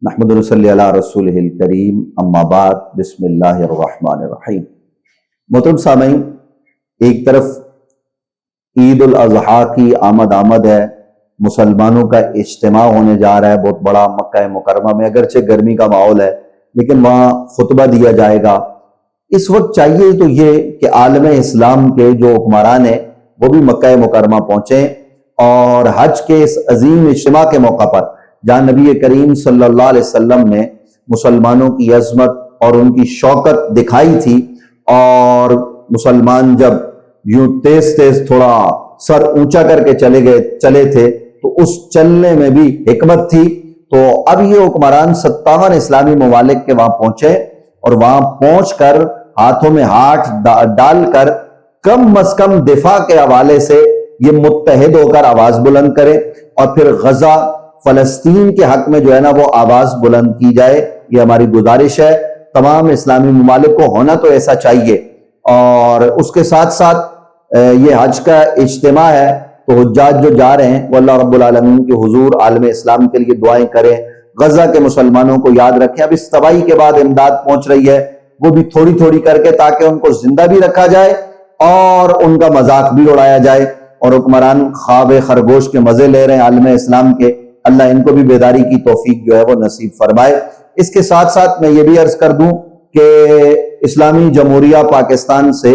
نحمد صلی علی رسول الکریم اما بعد بسم اللہ الرحمن الرحیم۔ محترم سامعین، ایک طرف عید الاضحیٰ کی آمد ہے، مسلمانوں کا اجتماع ہونے جا رہا ہے بہت بڑا مکہ مکرمہ میں، اگرچہ گرمی کا ماحول ہے لیکن وہاں خطبہ دیا جائے گا۔ اس وقت چاہیے تو یہ کہ عالم اسلام کے جو حکمران ہیں وہ بھی مکہ مکرمہ پہنچیں اور حج کے اس عظیم اجتماع کے موقع پر جہاں نبی کریم صلی اللہ علیہ وسلم نے مسلمانوں کی عظمت اور ان کی شوکت دکھائی تھی، اور مسلمان جب یوں تیز تیز تھوڑا سر اونچا کر کے چلے تھے تو اس چلنے میں بھی حکمت تھی۔ تو اب یہ حکمران 57 اسلامی ممالک کے وہاں پہنچے اور وہاں پہنچ کر ہاتھوں میں ہاتھ ڈال کر کم از کم دفاع کے حوالے سے یہ متحد ہو کر آواز بلند کریں، اور پھر غزہ فلسطین کے حق میں جو ہے نا وہ آواز بلند کی جائے۔ یہ ہماری گزارش ہے تمام اسلامی ممالک کو، ہونا تو ایسا چاہیے۔ اور اس کے ساتھ ساتھ یہ حج کا اجتماع ہے تو حجاج جو جا رہے ہیں وہ اللہ رب العالمین کے حضور عالم اسلام کے لیے دعائیں کریں، غزہ کے مسلمانوں کو یاد رکھیں۔ اب اس تباہی کے بعد امداد پہنچ رہی ہے، وہ بھی تھوڑی تھوڑی کر کے، تاکہ ان کو زندہ بھی رکھا جائے اور ان کا مذاق بھی اڑایا جائے۔ اور حکمران خواب خرگوش کے مزے لے رہے ہیں عالم اسلام کے، اللہ ان کو بھی بیداری کی توفیق جو ہے وہ نصیب فرمائے۔ اس کے ساتھ ساتھ میں یہ بھی عرض کر دوں کہ اسلامی جمہوریہ پاکستان سے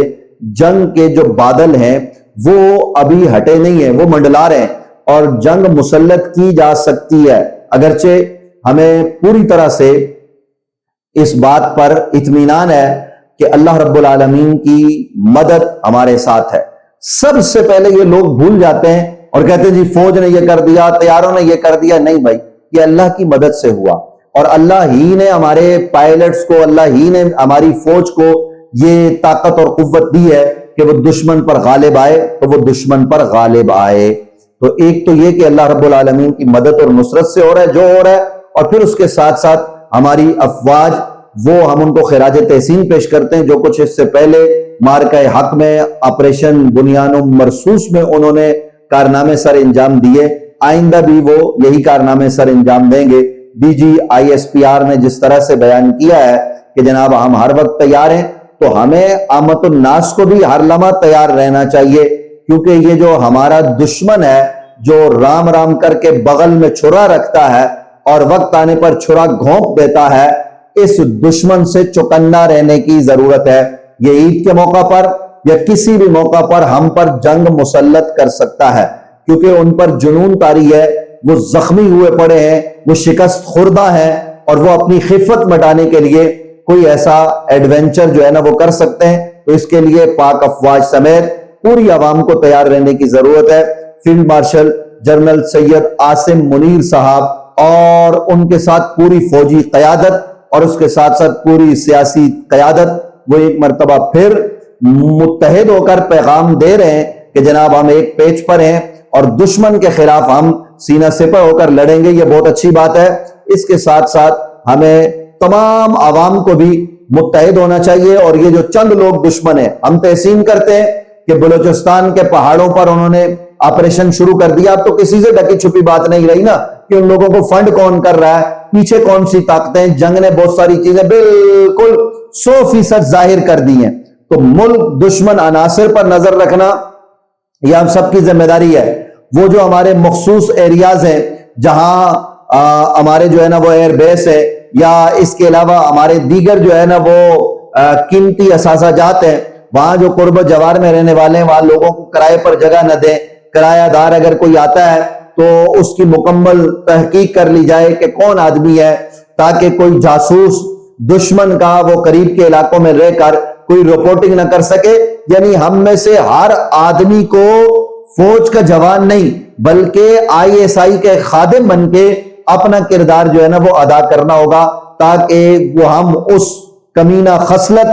جنگ کے جو بادل ہیں وہ ابھی ہٹے نہیں ہیں، وہ منڈلا رہے ہیں، اور جنگ مسلط کی جا سکتی ہے، اگرچہ ہمیں پوری طرح سے اس بات پر اطمینان ہے کہ اللہ رب العالمین کی مدد ہمارے ساتھ ہے۔ سب سے پہلے یہ لوگ بھول جاتے ہیں اور کہتے ہیں جی فوج نے یہ کر دیا، طیاروں نے یہ کر دیا۔ نہیں بھائی، یہ اللہ کی مدد سے ہوا، اور اللہ ہی نے ہمارے پائلٹس کو، اللہ ہی نے ہماری فوج کو یہ طاقت اور قوت دی ہے کہ وہ دشمن پر غالب آئے تو وہ دشمن پر غالب آئے۔ تو ایک تو یہ کہ اللہ رب العالمین کی مدد اور نصرت سے ہو رہا ہے جو ہو رہا ہے، اور پھر اس کے ساتھ ساتھ ہماری افواج، وہ ہم ان کو خراج تحسین پیش کرتے ہیں جو کچھ اس سے پہلے مارکہ حق میں، آپریشن بنیان مرصوص میں انہوں نے کارنامے سر انجام دیے، آئندہ بھی وہ یہی کارنامے سر انجام دیں گے۔ D G I S P R نے جس طرح سے بیان کیا ہے کہ جناب ہم ہر وقت تیار ہیں، تو ہمیں عامت الناس کو بھی ہر لمحہ تیار رہنا چاہیے، کیونکہ یہ جو ہمارا دشمن ہے جو رام رام کر کے بغل میں چھرا رکھتا ہے اور وقت آنے پر چھرا گھونپ دیتا ہے، اس دشمن سے چوکنا رہنے کی ضرورت ہے۔ یہ عید کے موقع پر یا کسی بھی موقع پر ہم پر جنگ مسلط کر سکتا ہے، کیونکہ ان پر جنون طاری ہے، وہ زخمی ہوئے پڑے ہیں، وہ شکست خوردہ ہیں، اور وہ اپنی خفت مٹانے کے لیے کوئی ایسا ایڈونچر جو ہے نا وہ کر سکتے ہیں۔ تو اس کے لیے پاک افواج سمیت پوری عوام کو تیار رہنے کی ضرورت ہے۔ Field marshal general Syed Asim Munir صاحب اور ان کے ساتھ پوری فوجی قیادت اور اس کے ساتھ ساتھ پوری سیاسی قیادت، وہ ایک مرتبہ پھر متحد ہو کر پیغام دے رہے ہیں کہ جناب ہم ایک پیج پر ہیں اور دشمن کے خلاف ہم سینہ سپر ہو کر لڑیں گے۔ یہ بہت اچھی بات ہے۔ اس کے ساتھ ساتھ ہمیں تمام عوام کو بھی متحد ہونا چاہیے، اور یہ جو چند لوگ دشمن ہیں، ہم تحسین کرتے ہیں کہ بلوچستان کے پہاڑوں پر انہوں نے آپریشن شروع کر دیا۔ اب تو کسی سے ڈکی چھپی بات نہیں رہی نا کہ ان لوگوں کو فنڈ کون کر رہا ہے، پیچھے کون سی طاقتیں، جنگ نے بہت ساری چیزیں بالکل 100% ظاہر کر دی ہیں۔ تو ملک دشمن عناصر پر نظر رکھنا یہ ہم سب کی ذمہ داری ہے۔ وہ جو ہمارے مخصوص ایریاز ہیں جہاں ہمارے جو ہے نا وہ ایئر بیس ہے، یا اس کے علاوہ ہمارے دیگر جو ہے نا وہ قیمتی اثاثہ جات ہیں، وہاں جو قرب و جوار میں رہنے والے ہیں وہاں لوگوں کو کرائے پر جگہ نہ دیں۔ کرایہ دار اگر کوئی آتا ہے تو اس کی مکمل تحقیق کر لی جائے کہ کون آدمی ہے، تاکہ کوئی جاسوس دشمن کا وہ قریب کے علاقوں میں رہ کر کوئی رپورٹنگ نہ کر سکے۔ یعنی ہم میں سے ہر آدمی کو فوج کا جوان نہیں بلکہ آئی ایس آئی کے خادم بن کے اپنا کردار جو ہے نا وہ ادا کرنا ہوگا، تاکہ وہ ہم اس کمینہ خصلت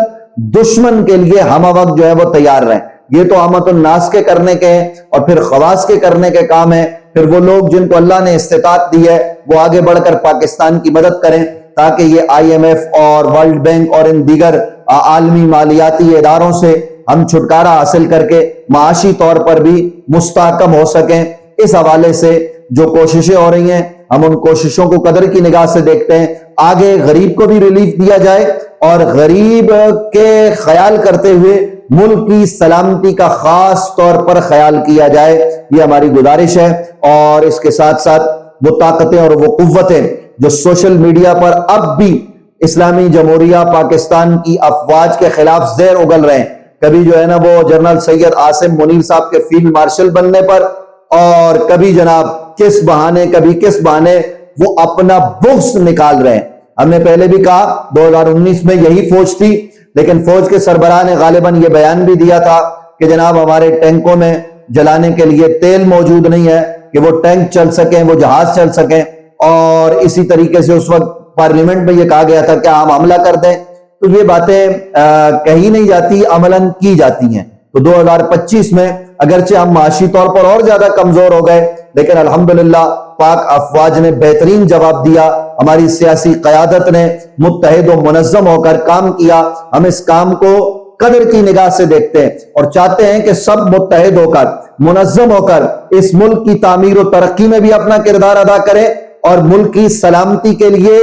دشمن کے لیے ہم وقت جو ہے وہ تیار رہیں۔ یہ تو عامت الناس کے کرنے کے ہیں، اور پھر خواص کے کرنے کے کام ہیں۔ پھر وہ لوگ جن کو اللہ نے استطاعت دی ہے وہ آگے بڑھ کر پاکستان کی مدد کریں، تاکہ یہ آئی ایم ایف اور ورلڈ بینک اور ان دیگر عالمی مالیاتی اداروں سے ہم چھٹکارا حاصل کر کے معاشی طور پر بھی مستحکم ہو سکیں۔ اس حوالے سے جو کوششیں ہو رہی ہیں ہم ان کوششوں کو قدر کی نگاہ سے دیکھتے ہیں. آگے غریب کو بھی ریلیف دیا جائے اور غریب کے خیال کرتے ہوئے ملک کی سلامتی کا خاص طور پر خیال کیا جائے. یہ ہماری گزارش ہے. اور اس کے ساتھ ساتھ وہ طاقتیں اور وہ قوتیں جو سوشل میڈیا پر اب بھی اسلامی جمہوریہ پاکستان کی افواج کے خلاف زہر اگل رہے ہیں، کبھی جو ہے نا وہ جنرل سید عاصم منیر صاحب کے فیلڈ مارشل بننے پر، اور کبھی جناب کس بہانے وہ اپنا بغض نکال رہے ہیں. ہم نے پہلے بھی کہا 2019 میں یہی فوج تھی، لیکن فوج کے سربراہ نے غالباً یہ بیان بھی دیا تھا کہ جناب ہمارے ٹینکوں میں جلانے کے لیے تیل موجود نہیں ہے کہ وہ ٹینک چل سکیں، وہ جہاز چل سکیں. اور اسی طریقے سے اس وقت پارلیمنٹ میں یہ کہا گیا تھا کہ ہم حملہ کر دیں. تو یہ باتیں کہی نہیں جاتی، عملاً کی جاتی ہیں. تو 2025 میں اگرچہ ہم معاشی طور پر اور زیادہ کمزور ہو گئے، لیکن الحمدللہ پاک افواج نے بہترین جواب دیا. ہماری سیاسی قیادت نے متحد و منظم ہو کر کام کیا. ہم اس کام کو قدر کی نگاہ سے دیکھتے ہیں اور چاہتے ہیں کہ سب متحد ہو کر، منظم ہو کر اس ملک کی تعمیر و ترقی میں بھی اپنا کردار ادا کریں اور ملک کی سلامتی کے لیے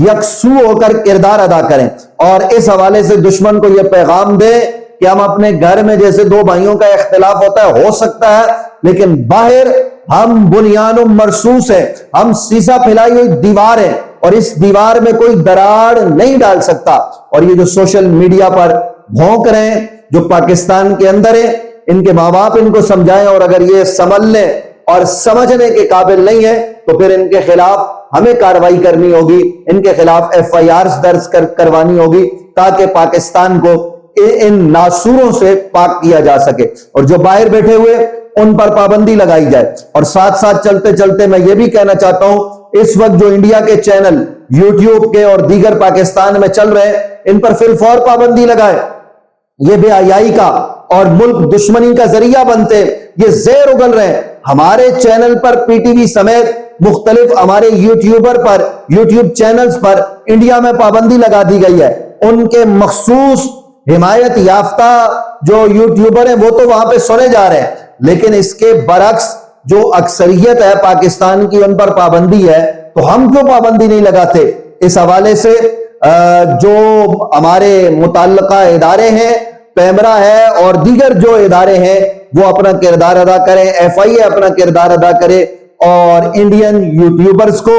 یکسو ہو کر کردار ادا کریں. اور اس حوالے سے دشمن کو یہ پیغام دیں کہ ہم اپنے گھر میں جیسے دو بھائیوں کا اختلاف ہوتا ہے، ہو سکتا ہے، لیکن باہر ہم بنیان مرصوص ہیں، ہم سیسا پھیلائی ہوئی دیوار ہیں اور اس دیوار میں کوئی دراڑ نہیں ڈال سکتا. اور یہ جو سوشل میڈیا پر بھونک رہے ہیں، جو پاکستان کے اندر ہیں، ان کے ماں باپ ان کو سمجھائیں، اور اگر یہ سنبھلنے اور سمجھنے کے قابل نہیں ہے تو پھر ان کے خلاف ہمیں کارروائی کرنی ہوگی، ان کے خلاف FIRs درج کروانی ہوگی تاکہ پاکستان کو ان ناسوروں سے پاک کیا جا سکے. اور جو باہر بیٹھے ہوئے ان پر پابندی لگائی جائے. اور ساتھ ساتھ چلتے چلتے میں یہ بھی کہنا چاہتا ہوں، اس وقت جو انڈیا کے چینل یوٹیوب کے اور دیگر پاکستان میں چل رہے ہیں، ان پر فی الفور پابندی لگائے. یہ بے حیائی کا اور ملک دشمنی کا ذریعہ بنتے، یہ زہر اگل رہے ہیں. ہمارے چینل پر PTV سمیت مختلف ہمارے یوٹیوب چینلز پر انڈیا میں پابندی لگا دی گئی ہے. ان کے مخصوص حمایت یافتہ جو یوٹیوبر ہیں وہ تو وہاں پہ سنے جا رہے ہیں، لیکن اس کے برعکس جو اکثریت ہے پاکستان کی ان پر پابندی ہے. تو ہم کیوں پابندی نہیں لگاتے؟ اس حوالے سے جو ہمارے متعلقہ ادارے ہیں، پیمرا ہے اور دیگر جو ادارے ہیں، وہ اپنا کردار ادا کریں، FIA اپنا کردار ادا کرے اور انڈین یوٹیوبرز کو،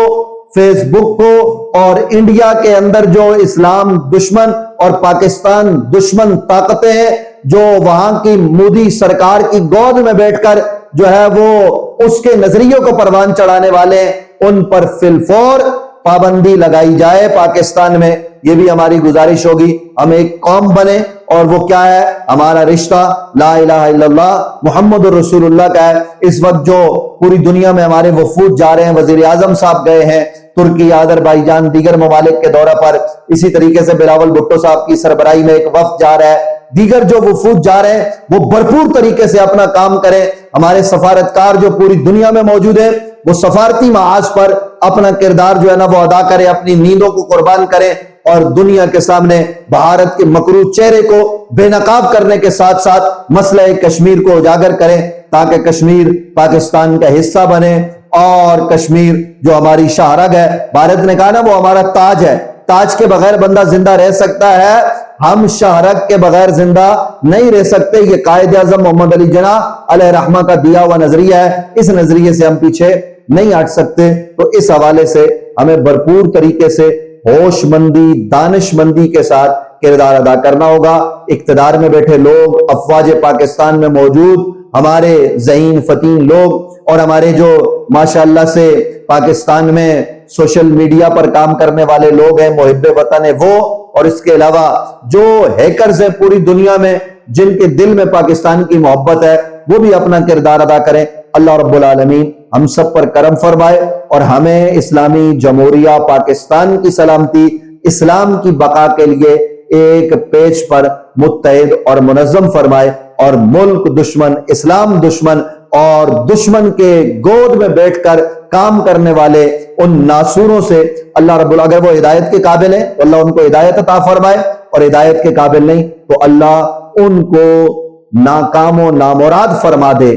فیس بک کو اور انڈیا کے اندر جو اسلام دشمن اور پاکستان دشمن طاقتیں ہیں جو وہاں کی مودی سرکار کی گود میں بیٹھ کر جو ہے وہ اس کے نظریوں کو پروان چڑھانے والے ہیں، ان پر فی الفور پابندی لگائی جائے پاکستان میں. یہ بھی ہماری گزارش ہوگی. ہم ایک قوم بنے اور وہ کیا ہے؟ ہمارا رشتہ لا الہ الا اللہ محمد رسول اللہ کا ہے. اس وقت جو پوری دنیا میں ہمارے وفود جا رہے ہیں، وزیر اعظم صاحب گئے ہیں ترکی، آذربائیجان، دیگر ممالک کے دورہ پر. اسی طریقے سے بلاول بھٹو صاحب کی سربراہی میں ایک وفد جا رہا ہے. دیگر جو وفود جا رہے ہیں وہ بھرپور طریقے سے اپنا کام کریں. ہمارے سفارتکار جو پوری دنیا میں موجود ہیں وہ سفارتی محاذ پر اپنا کردار جو ہے نا وہ ادا کریں، اپنی نیندوں کو قربان کریں اور دنیا کے سامنے بھارت کے مکروہ چہرے کو بے نقاب کرنے کے ساتھ ساتھ مسئلہ کشمیر کو اجاگر کریں تاکہ کشمیر پاکستان کا حصہ بنے. اور کشمیر جو ہماری شاہرگ ہے، بھارت نے کہا نا وہ ہمارا تاج ہے، تاج کے بغیر بندہ زندہ رہ سکتا ہے، ہم شاہرگ کے بغیر زندہ نہیں رہ سکتے. یہ قائد اعظم محمد علی جناح علیہ رحمہ کا دیا ہوا نظریہ ہے، اس نظریے سے ہم پیچھے نہیں ہٹ سکتے. تو اس حوالے سے ہمیں بھرپور طریقے سے ہوش مندی، دانش مندی کے ساتھ کردار ادا کرنا ہوگا. اقتدار میں بیٹھے لوگ، افواج پاکستان میں موجود ہمارے ذہین فتین لوگ اور ہمارے جو ماشاءاللہ سے پاکستان میں سوشل میڈیا پر کام کرنے والے لوگ ہیں، محب وطن ہیں وہ، اور اس کے علاوہ جو ہیکرز ہیں پوری دنیا میں جن کے دل میں پاکستان کی محبت ہے، وہ بھی اپنا کردار ادا کریں. اللہ رب العالمین ہم سب پر کرم فرمائے اور ہمیں اسلامی جمہوریہ پاکستان کی سلامتی، اسلام کی بقا کے لیے ایک پیج پر متحد اور منظم فرمائے اور ملک دشمن، اسلام دشمن اور دشمن کے گود میں بیٹھ کر کام کرنے والے ان ناسوروں سے اللہ رب العالمین، اگر وہ ہدایت کے قابل ہیں تو اللہ ان کو ہدایت عطا فرمائے، اور ہدایت کے قابل نہیں تو اللہ ان کو ناکام و نامراد فرما دے.